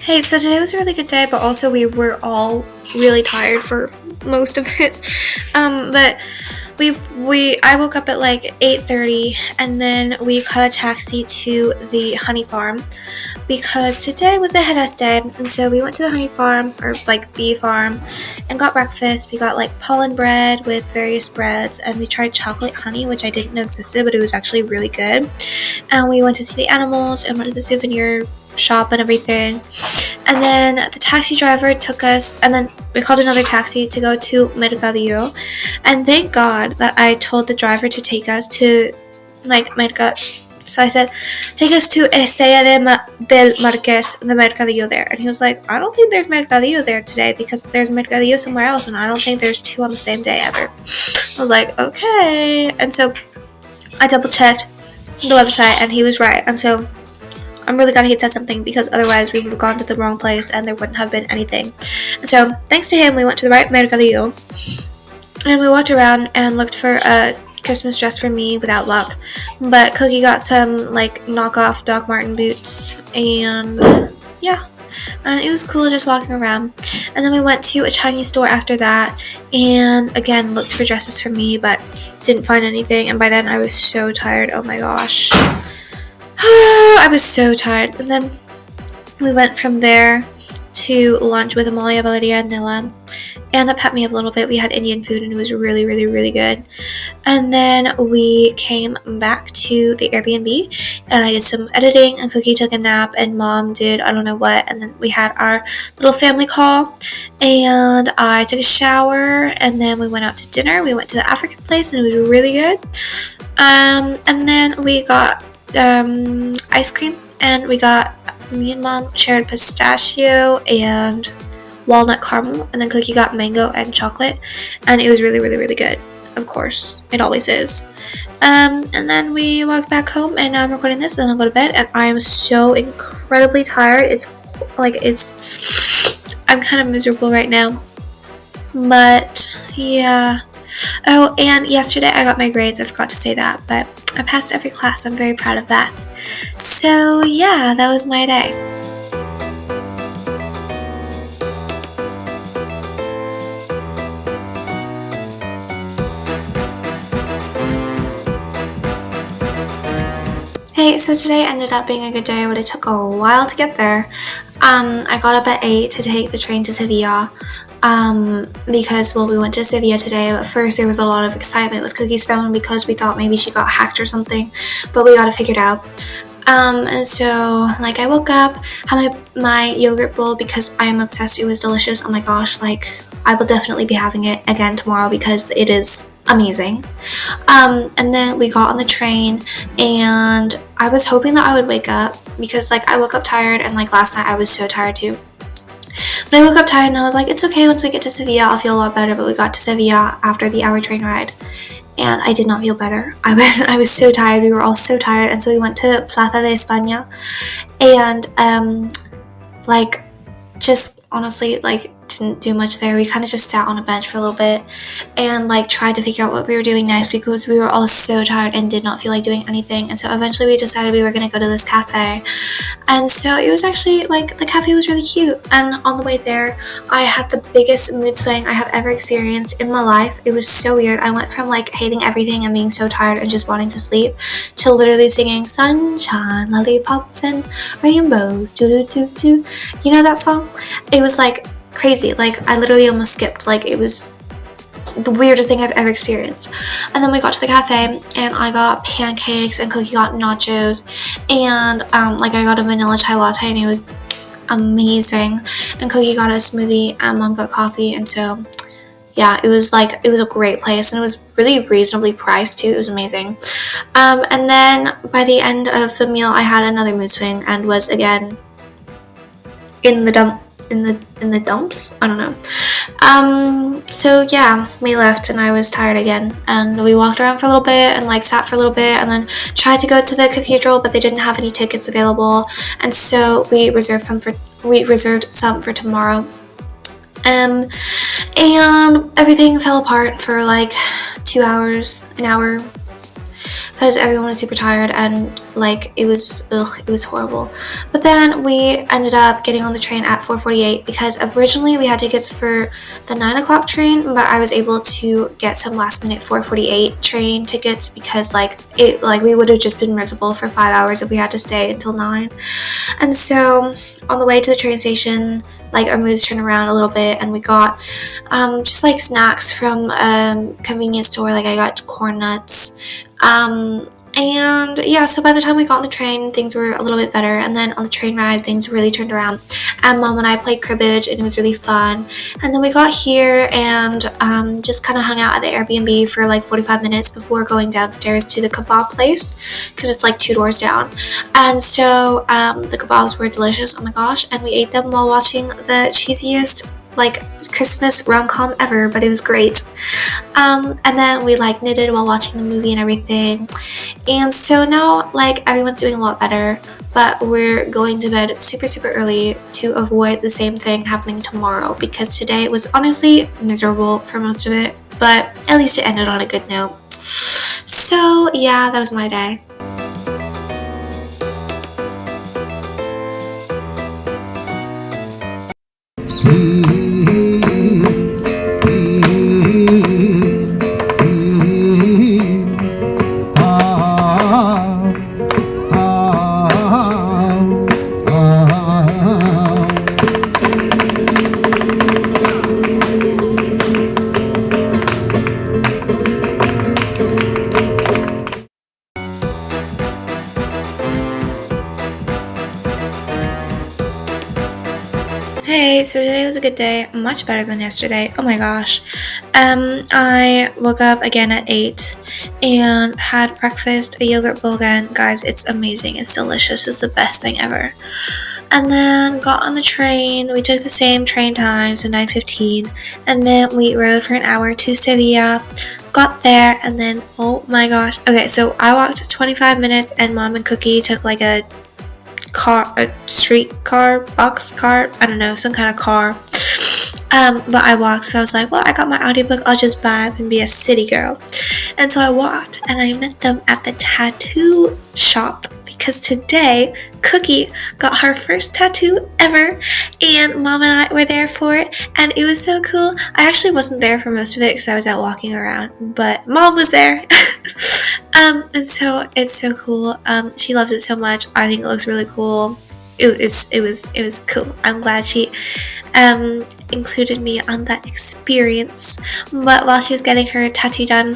Hey, so today was a really good day, but also we were all really tired for most of it. But I woke up at like 8:30, and then we caught a taxi to the honey farm because today was a head day, and so we went to the honey farm, or like bee farm, and got breakfast. We got like pollen bread with various breads, and we tried chocolate honey, which I didn't know existed, but it was actually really good. And we went to see the animals and went to the souvenir shop and everything. And then the taxi driver took us, and then we called another taxi to go to Mercadillo. And thank God that I told the driver to take us to like Mercadillo. So I said, take us to Estella del Marqués, the Mercadillo there. And he was like, I don't think there's Mercadillo there today because there's Mercadillo somewhere else, and I don't think there's two on the same day ever. I was like, okay. And so I double checked the website, and he was right. And so I'm really glad he said something, because otherwise we would have gone to the wrong place and there wouldn't have been anything. And so thanks to him, we went to the right Mercadillo, and we walked around and looked for a Christmas dress for me without luck. But Cookie got some like knockoff Doc Marten boots, and yeah, and it was cool just walking around. And then we went to a Chinese store after that, and again looked for dresses for me, but didn't find anything. And by then I was so tired. Oh my gosh. I was so tired. And then we went from there to lunch with Amalia, Valeria, and Nilla, and that pepped me up a little bit. We had Indian food, and it was really, really, really good. And then we came back to the Airbnb, and I did some editing, and Cookie took a nap, and Mom did I don't know what. And then we had our little family call, and I took a shower, and then we went out to dinner. We went to the African place, and it was really good. And then we got ice cream, and me and Mom shared pistachio and walnut caramel, and then Cookie got mango and chocolate, and it was really, really, really good. Of course, it always is. And then we walked back home, and now I'm recording this, and then I'll go to bed, and I am so incredibly tired. I'm kind of miserable right now, but yeah. Oh, and yesterday I got my grades. I forgot to say that, but I passed every class. I'm very proud of that. So yeah, that was my day. Hey, so today ended up being a good day, but it took a while to get there. I got up at 8 to take the train to Sevilla. Because we went to Sevilla today, but first there was a lot of excitement with Cookie's phone because we thought maybe she got hacked or something, but we got it figured out. And so like I woke up, had my yogurt bowl because I am obsessed. It was delicious. Oh my gosh, like I will definitely be having it again tomorrow because it is amazing. And then we got on the train, and I was hoping that I would wake up because like I woke up tired, and like last night I was so tired too. But I woke up tired, and I was like, it's okay, once we get to Sevilla I'll feel a lot better. But we got to Sevilla after the hour train ride, and I did not feel better. I was so tired. We were all so tired. And so we went to Plaza de España, and like just honestly like didn't do much there. We kind of just sat on a bench for a little bit and like tried to figure out what we were doing next because we were all so tired and did not feel like doing anything. And so eventually we decided we were going to go to this cafe, and so it was actually like the cafe was really cute. And on the way there I had the biggest mood swing I have ever experienced in my life. It was so weird. I went from like hating everything and being so tired and just wanting to sleep to literally singing sunshine, lollipops, and rainbows, do do do do. You know that song? It was like crazy. Like I literally almost skipped. Like it was the weirdest thing I've ever experienced. And then we got to the cafe, and I got pancakes, and Cookie got nachos, and like I got a vanilla chai latte, and it was amazing. And Cookie got a smoothie, and Mom got coffee. And so yeah, it was a great place, and it was really reasonably priced too. It was amazing. And then by the end of the meal I had another mood swing and was again in the dumps. I don't know. So yeah, we left, and I was tired again, and we walked around for a little bit and like sat for a little bit, and then tried to go to the cathedral, but they didn't have any tickets available, and so we reserved some for tomorrow. And everything fell apart for like 2 hours, an hour. because everyone was super tired and like it was horrible. But then we ended up getting on the train at 4:48 because originally we had tickets for the 9 o'clock train, but I was able to get some last minute 4:48 train tickets because we would have just been miserable for 5 hours if we had to stay until 9. And so on the way to the train station, like our moods turned around a little bit, and we got just like snacks from a convenience store. Like I got corn nuts, and yeah, so by the time we got on the train, things were a little bit better. And then on the train ride, things really turned around. And Mom and I played cribbage, and it was really fun. And then we got here and just kind of hung out at the Airbnb for like 45 minutes before going downstairs to the kebab place, because it's like 2 doors down. And so the kebabs were delicious, oh my gosh, and we ate them while watching the cheesiest like Christmas rom-com ever, but it was great. And then we like knitted while watching the movie and everything. And so now like everyone's doing a lot better, but we're going to bed super early to avoid the same thing happening tomorrow, because today was honestly miserable for most of it, but at least it ended on a good note. So yeah, that was my day. Hey, so today was a good day, much better than yesterday. Oh my gosh. I woke up again at 8 and had breakfast, a yogurt bowl again. Guys, it's amazing. It's delicious. It's the best thing ever. And then got on the train. We took the same train time, so 9:15. And then we rode for an hour to Sevilla. Got there, and then, oh my gosh. Okay, so I walked 25 minutes, and Mom and Cookie took like a street car, box car, I don't know, some kind of car. But I walked, so I was like, well, I got my audiobook, I'll just vibe and be a city girl. And so I walked, and I met them at the tattoo shop, because today Cookie got her first tattoo ever, and Mom and I were there for it, and it was so cool. I actually wasn't there for most of it because I was out walking around, but Mom was there. And so it's so cool. She loves it so much. I think it looks really cool. It was cool. I'm glad she included me on that experience. But while she was getting her tattoo done,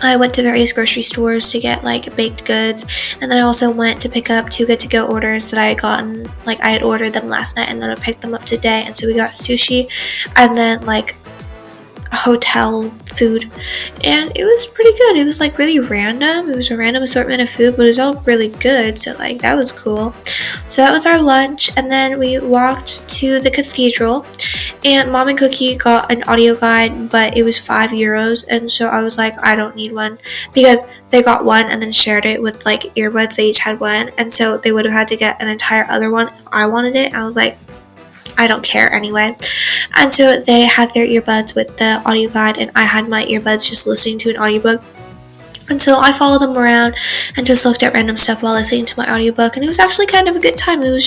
I went to various grocery stores to get like baked goods, and then I also went to pick up 2 good to go orders that I had gotten. Like I had ordered them last night, and then I picked them up today. And so we got sushi, and then like hotel food, and it was pretty good. It was like really random. It was a random assortment of food, but it was all really good, so like that was cool. So that was our lunch, and then we walked to the cathedral, and Mom and Cookie got an audio guide, but it was €5, and so I was like, I don't need one, because they got one and then shared it with like earbuds. They each had one, and so they would have had to get an entire other one if I wanted it. I was like, I don't care anyway. And so they had their earbuds with the audio guide, and I had my earbuds just listening to an audiobook. And so I followed them around and just looked at random stuff while listening to my audiobook, and it was actually kind of a good time. It was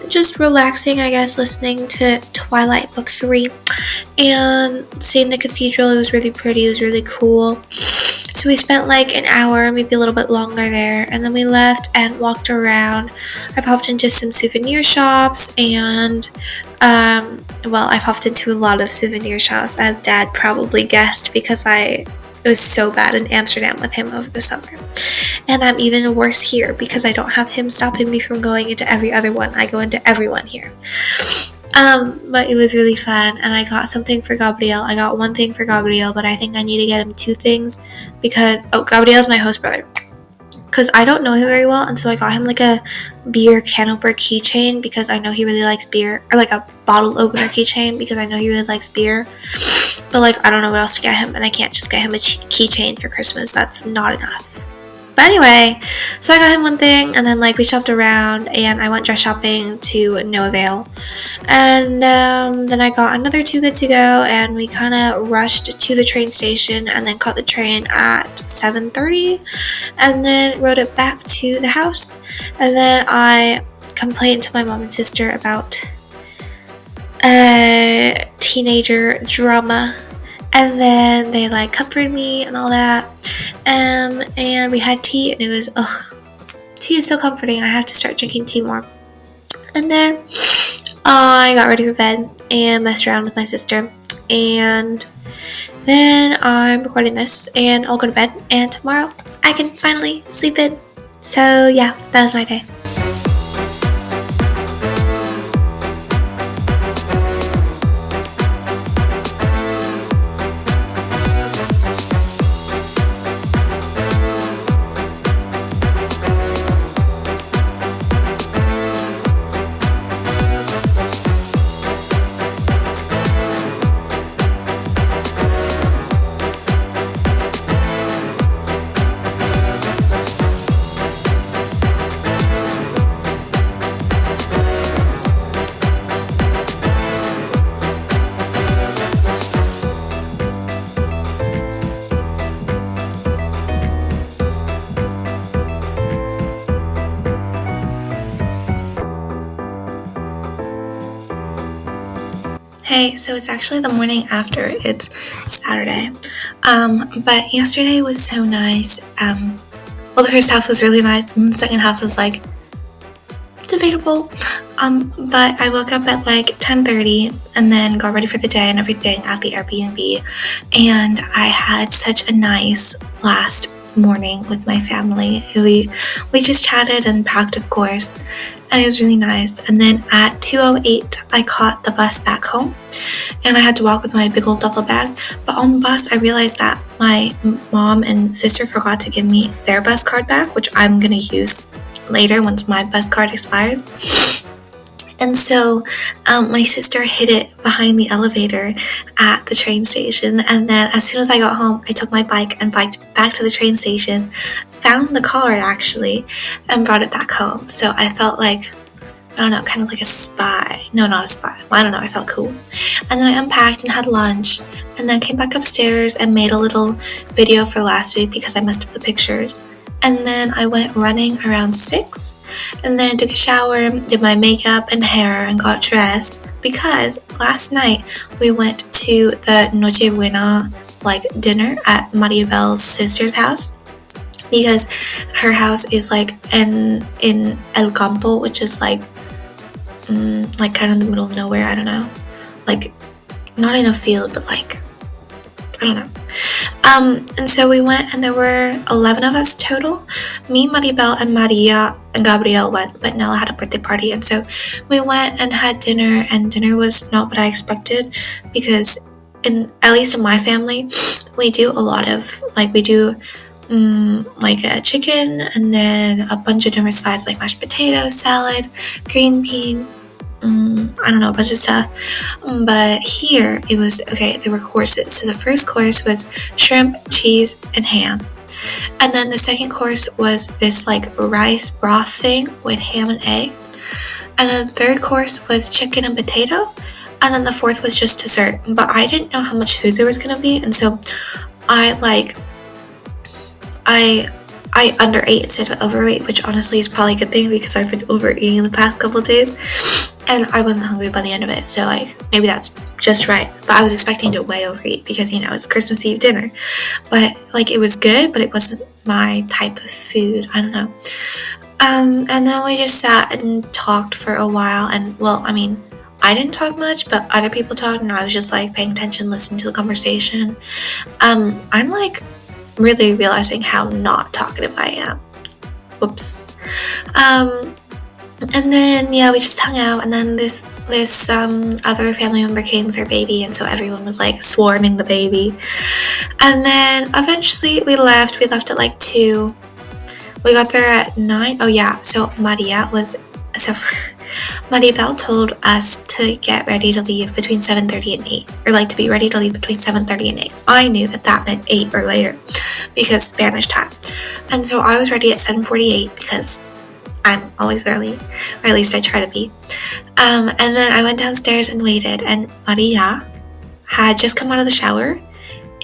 just relaxing, I guess, listening to Twilight Book 3 and seeing the cathedral. It was really pretty. It was really cool. So we spent like an hour, maybe a little bit longer there, and then we left and walked around. I popped into some souvenir shops, and I popped into a lot of souvenir shops, as Dad probably guessed, because it was so bad in Amsterdam with him over the summer. And I'm even worse here because I don't have him stopping me from going into every other one. I go into everyone here. But it was really fun, and I got something for Gabriel. I got one thing for Gabriel, but I think I need to get him 2 things because, Gabriel's my host brother. Because I don't know him very well, and so I got him like a beer can opener keychain because I know he really likes beer, or like a bottle opener keychain because I know he really likes beer. But like, I don't know what else to get him, and I can't just get him a keychain for Christmas. That's not enough. But anyway, so I got him one thing, and then like we shopped around, and I went dress shopping to No Avail, and then I got another Too Good To Go, and we kind of rushed to the train station, and then caught the train at 7:30, and then rode it back to the house, and then I complained to my mom and sister about teenager drama, and then they like comforted me and all that, and we had tea, and it was tea is so comforting. I have to start drinking tea more. And then I got ready for bed and messed around with my sister, and then I'm recording this, and I'll go to bed, and tomorrow I can finally sleep in. So yeah, that was my day. Hey, so it's actually the morning after. It's Saturday. But yesterday was so nice. The first half was really nice, and the second half was like debatable. But I woke up at like 10:30 and then got ready for the day and everything at the Airbnb, and I had such a nice last morning with my family. We just chatted and packed, of course, and it was really nice. And then at 2:08 I caught the bus back home, and I had to walk with my big old duffel bag. But on the bus I realized that my mom and sister forgot to give me their bus card back, which I'm gonna use later once my bus card expires. And so my sister hid it behind the elevator at the train station, and then as soon as I got home, I took my bike and biked back to the train station, found the card actually, and brought it back home. So I felt like, I don't know, kind of like a spy. No, not a spy. I don't know, I felt cool. And then I unpacked and had lunch, and then came back upstairs and made a little video for last week because I messed up the pictures. And then I went running around 6, and then took a shower, did my makeup and hair, and got dressed because last night we went to the Noche Buena dinner at Maribel's sister's house, because her house is in El Campo, which is kind of in the middle of nowhere. I don't know, not in a field, but I don't know. And so we went, and there were 11 of us total. Me, Maribel, and Maria and Gabriel went, but Nella had a birthday party, and so we went and had dinner, and dinner was not what I expected, because at least in my family, we do a lot of, we do a chicken, and then a bunch of different sides, like mashed potatoes, salad, green bean, I don't know, a bunch of stuff. But here it was, okay, there were courses. So the first course was shrimp, cheese, and ham. And then the second course was this rice broth thing with ham and egg. And then the third course was chicken and potato. And then the fourth was just dessert. But I didn't know how much food there was going to be. And so I underate instead of overate, which honestly is probably a good thing because I've been overeating the past couple of days. And I wasn't hungry by the end of it, so maybe that's just right. But I was expecting to way overeat because, it's Christmas Eve dinner. But it was good, but it wasn't my type of food. I don't know. And then we just sat and talked for a while. And I didn't talk much, but other people talked, and I was just paying attention, listening to the conversation. I'm really realizing how not talkative I am. Whoops. And then, we just hung out, and then this other family member came with her baby, and so everyone was swarming the baby. And then eventually we left at 2. We got there at 9. Oh yeah, so Maribel told us to get ready to leave between 7:30 and 8, or to be ready to leave between 7:30 and 8. I knew that meant 8 or later, because Spanish time. And so I was ready at 7:48 because I'm always early, or at least I try to be. And then I went downstairs and waited, and Maria had just come out of the shower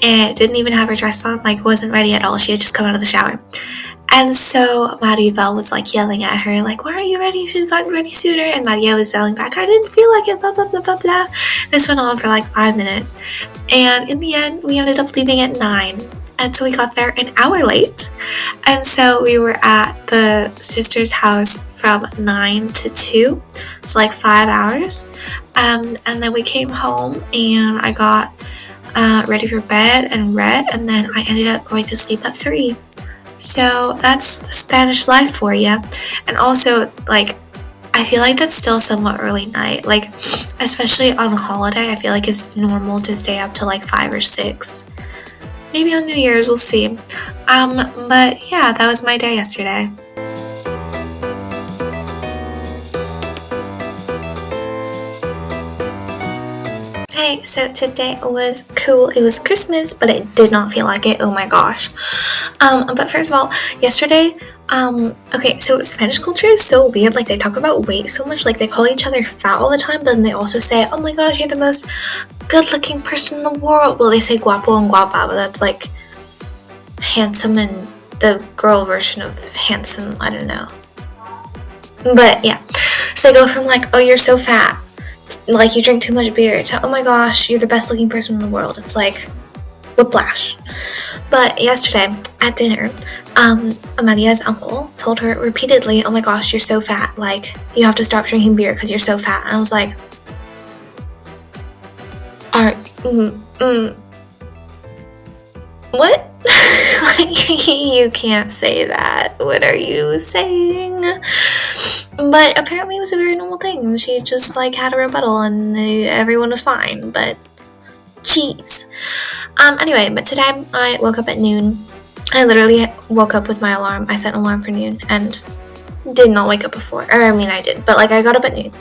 and didn't even have her dress on, like wasn't ready at all. She had just come out of the shower. And so Maribel was like yelling at her, like, why aren't you ready? You should have gotten ready sooner. And Maria was yelling back, I didn't feel like it, blah, blah, blah, blah, blah. This went on for like 5 minutes. And in the end, we ended up leaving at 9. And so we got there an hour late. And so we were at the sister's house from 9 to 2. So like 5 hours. And then we came home and I got ready for bed and read. And then I ended up going to sleep at 3. So that's the Spanish life for you. And also, like, I feel like that's still somewhat early night. Like, especially on a holiday, I feel like it's normal to stay up till like 5 or 6. Maybe on New Year's, we'll see. But yeah, that was my day yesterday. Hey, so today was cool. It was Christmas, but it did not feel like it. Oh my gosh. But first of all, yesterday, okay, so Spanish culture is so weird. Like, they talk about weight so much. Like, they call each other fat all the time, but then they also say, oh my gosh, you're the most good-looking person in the world. Well, they say guapo and guapa, but that's like handsome and the girl version of handsome. I don't know. But yeah, so they go from like, oh, you're so fat, like you drink too much beer, to, oh my gosh, you're the best looking person in the world. It's like whiplash. But yesterday at dinner, Amalia's uncle told her repeatedly, oh my gosh, you're so fat, like you have to stop drinking beer because you're so fat. And I was like, what? Like, you can't say that. What are you saying? But apparently it was a very normal thing. She just like had a rebuttal and everyone was fine. But jeez. Anyway, but today I woke up at noon. I literally woke up with my alarm. I set an alarm for noon and did not wake up before. Or I mean, I did, but like I got up at noon.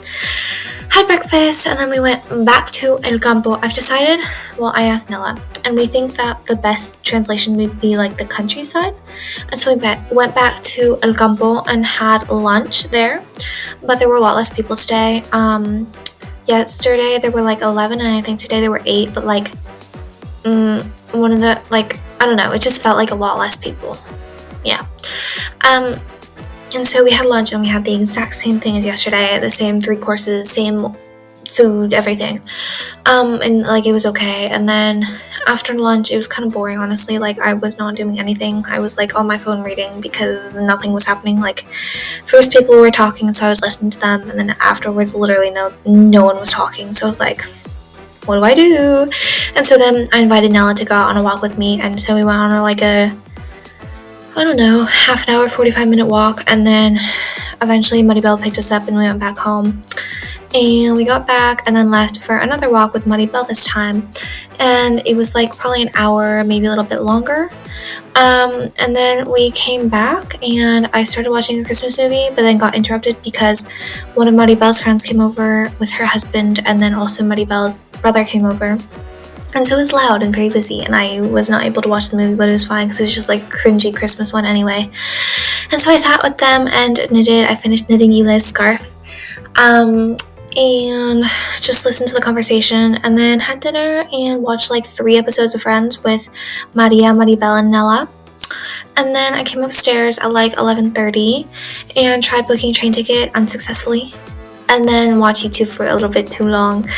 Had breakfast, and then we went back to El Campo. I've decided, well, I asked Nella, and we think that the best translation would be like the countryside. And so we went back to El Campo and had lunch there, but there were a lot less people today. Yesterday there were like 11, and I think today there were 8, but like, one of the, like, I don't know, it just felt like a lot less people. Yeah. And so we had lunch and we had the exact same thing as yesterday, the same 3 courses, same food, everything. And like it was okay. And then after lunch, it was kind of boring, honestly. Like I was not doing anything. I was like on my phone reading because nothing was happening. Like first people were talking, and so I was listening to them, and then afterwards literally no one was talking. So I was like, what do I do? And so then I invited Nella to go out on a walk with me, and so we went on like a, I don't know, half an hour, 45-minute walk, and then eventually Maribel picked us up and we went back home. And we got back and then left for another walk with Maribel this time. And it was like probably an hour, maybe a little bit longer. And then we came back and I started watching a Christmas movie, but then got interrupted because one of Maribel's friends came over with her husband, and then also Maribel's brother came over. And so it was loud and very busy, and I was not able to watch the movie, but it was fine because it was just like a cringy Christmas one anyway. And so I sat with them and knitted. I finished knitting Eli's scarf, and just listened to the conversation, and then had dinner and watched like 3 episodes of Friends with Maria, Maribel, and Nella. And then I came upstairs at like 11:30 and tried booking a train ticket unsuccessfully, and then watched YouTube for a little bit too long.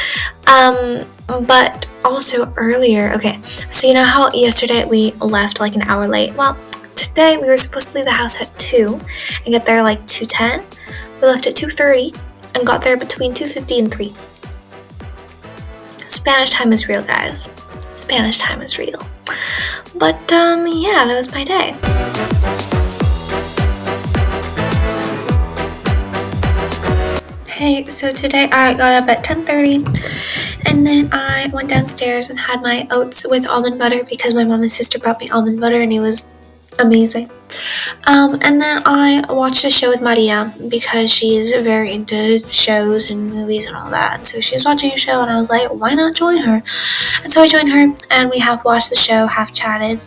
But also earlier, okay, so you know how yesterday we left like an hour late? Well, today we were supposed to leave the house at 2 and get there like 2:10. We left at 2:30 and got there between 2:50 and 3. Spanish time is real, guys. Spanish time is real. But yeah, that was my day. Hey, so today I got up at 10:30, and then I went downstairs and had my oats with almond butter because my mom and sister brought me almond butter and it was amazing. And then I watched a show with Maria because she is very into shows and movies and all that. And so she was watching a show and I was like, why not join her? And so I joined her and we have watched the show, have chatted.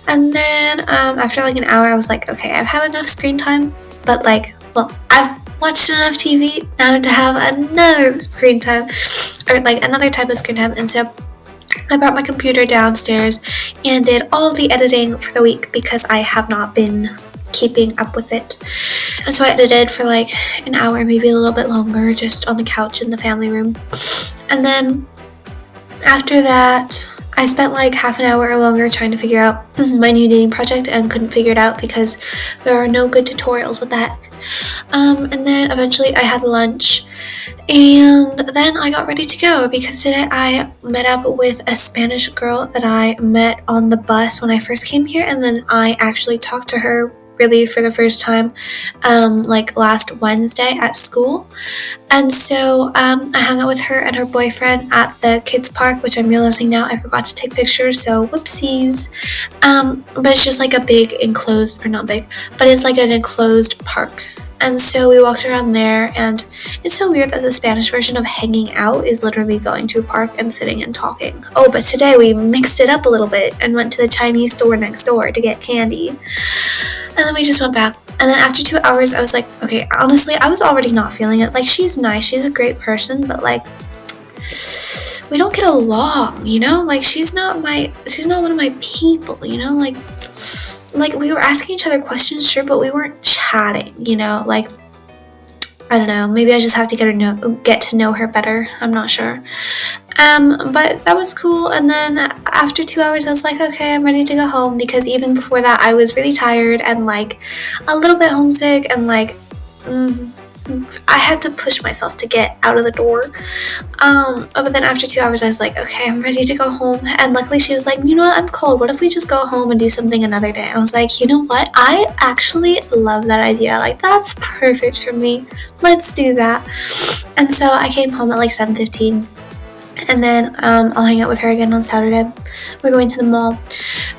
And then after like an hour, I was like, okay, I've had enough screen time, but like, well, I've watched enough TV now to have another screen time, or like another type of screen time. And so I brought my computer downstairs and did all the editing for the week because I have not been keeping up with it. And so I edited for like an hour, maybe a little bit longer, just on the couch in the family room. And then after that, I spent like half an hour or longer trying to figure out my new knitting project and couldn't figure it out because there are no good tutorials with that. And then eventually I had lunch, and then I got ready to go because today I met up with a Spanish girl that I met on the bus when I first came here, and then I actually talked to her really for the first time like last Wednesday at school. And so I hung out with her and her boyfriend at the kids park, which I'm realizing now I forgot to take pictures, so whoopsies. But it's just like a big enclosed, or not big, but it's like an enclosed park. And so we walked around there, and it's so weird that the Spanish version of hanging out is literally going to a park and sitting and talking. Oh, but today we mixed it up a little bit and went to the Chinese store next door to get candy. And then we just went back. And then after 2 hours, I was like, okay, honestly, I was already not feeling it. Like, she's nice, she's a great person, but like, we don't get along, you know? Like, she's not one of my people, you know? Like we were asking each other questions, sure, but we weren't chatting, you know? Like, I don't know, maybe I just have to get to know her better. I'm not sure. But that was cool. And then after 2 hours, I was like, okay, I'm ready to go home, because even before that, I was really tired and like a little bit homesick, and like I had to push myself to get out of the door. But then after 2 hours, I was like, okay, I'm ready to go home. And luckily she was like, you know what, I'm cold. What if we just go home and do something another day? And I was like, you know what? I actually love that idea. Like, that's perfect for me. Let's do that. And so I came home at like 7:15. And then I'll hang out with her again on Saturday. We're going to the mall.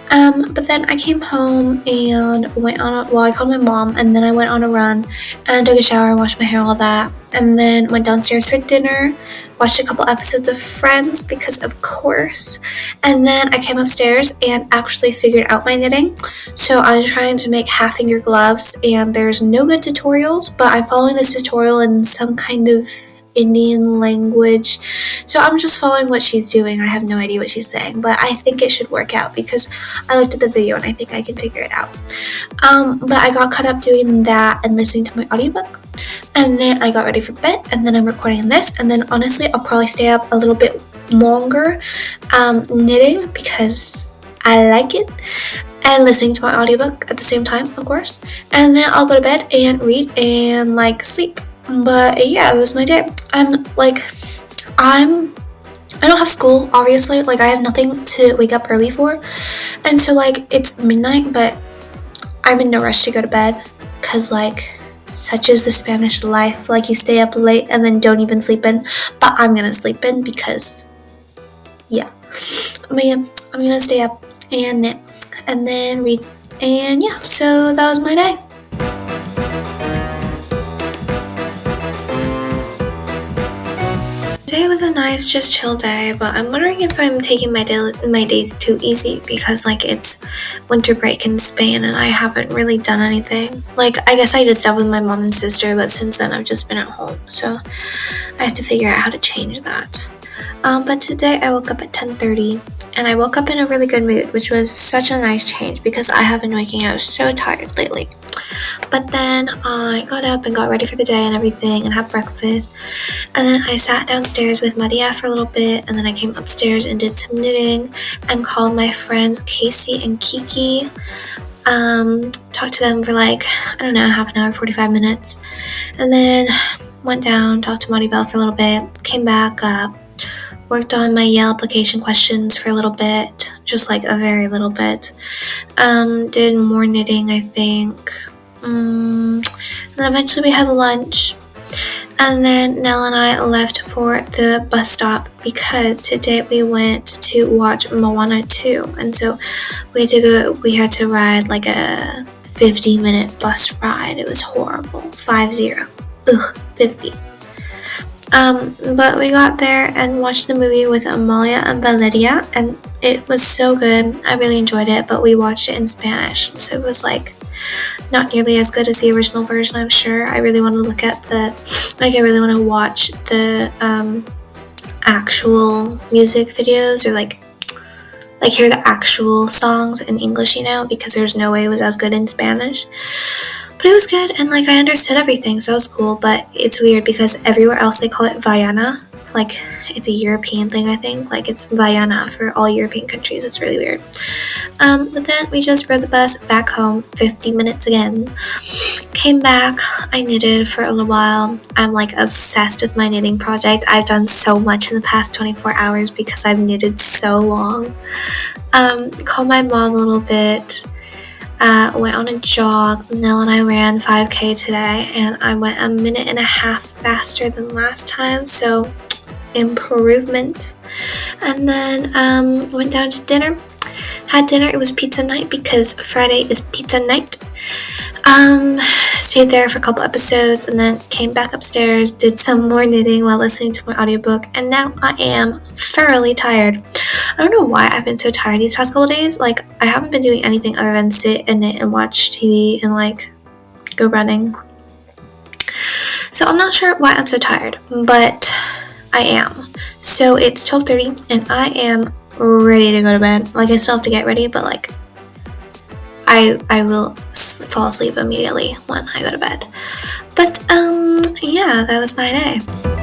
But then I came home and I called my mom, and then I went on a run and took a shower, washed my hair, all that. And then went downstairs for dinner, watched a couple episodes of Friends, because of course. And then I came upstairs and actually figured out my knitting. So I'm trying to make half finger gloves, and there's no good tutorials, but I'm following this tutorial in some kind of Indian language. So I'm just following what she's doing. I have no idea what she's saying, but I think it should work out because I looked at the video and I think I can figure it out. But I got caught up doing that and listening to my audiobook. And then I got ready for bed, and then I'm recording this, and then honestly I'll probably stay up a little bit longer knitting because I like it, and listening to my audiobook at the same time, of course. And then I'll go to bed and read and like sleep. But yeah, that was my day. I don't have school, obviously. Like, I have nothing to wake up early for, and so like it's midnight, but I'm in no rush to go to bed, because like such is the Spanish life. Like, you stay up late and then don't even sleep in, but I'm gonna sleep in because yeah. But yeah, I'm gonna stay up and knit and then read, and yeah, so that was my day. Today was a nice, just chill day, but I'm wondering if I'm taking my days too easy, because like it's winter break in Spain and I haven't really done anything. Like, I guess I did stuff with my mom and sister, but since then I've just been at home, so I have to figure out how to change that. But today I woke up at 10:30, and I woke up in a really good mood, which was such a nice change because I have been waking up so tired lately. But then I got up and got ready for the day and everything and had breakfast, and then I sat downstairs with Maria for a little bit, and then I came upstairs and did some knitting and called my friends Casey and Kiki. Talked to them for like, I don't know, half an hour, 45 minutes, and then went down, talked to Maribel for a little bit, came back up, worked on my Yale application questions for a little bit, just like a very little bit. Did more knitting, I think. And then eventually we had lunch. And then Nell and I left for the bus stop because today we went to watch Moana 2. And so we had to ride like a 50-minute bus ride. It was horrible. 50. Ugh, 50. But we got there and watched the movie with Amalia and Valeria, and it was so good. I really enjoyed it, but we watched it in Spanish, so it was like not nearly as good as the original version, I'm sure. I really want to look at I really want to watch the actual music videos, or like hear the actual songs in English, because there's no way it was as good in Spanish. But it was good, and like I understood everything, so it was cool. But it's weird because everywhere else they call it Vaiana. Like, it's a European thing, I think. Like, it's Vaiana for all European countries. It's really weird. But then we just rode the bus back home, 50 minutes again. Came back, I knitted for a little while. I'm like obsessed with my knitting project. I've done so much in the past 24 hours because I've knitted so long. Called my mom a little bit. Went on a jog. Nell and I ran 5K today, and I went a minute and a half faster than last time, so improvement. And then went down to dinner. Had dinner. It was pizza night because Friday is pizza night. Stayed there for a couple episodes, and then came back upstairs, did some more knitting while listening to my audiobook, and now I am thoroughly tired. I don't know why I've been so tired these past couple days. Like, I haven't been doing anything other than sit and knit and watch TV and like go running. So I'm not sure why I'm so tired, but I am. So it's 12:30 and I am ready to go to bed. Like, I still have to get ready, but like I will fall asleep immediately when I go to bed. But yeah, that was my day.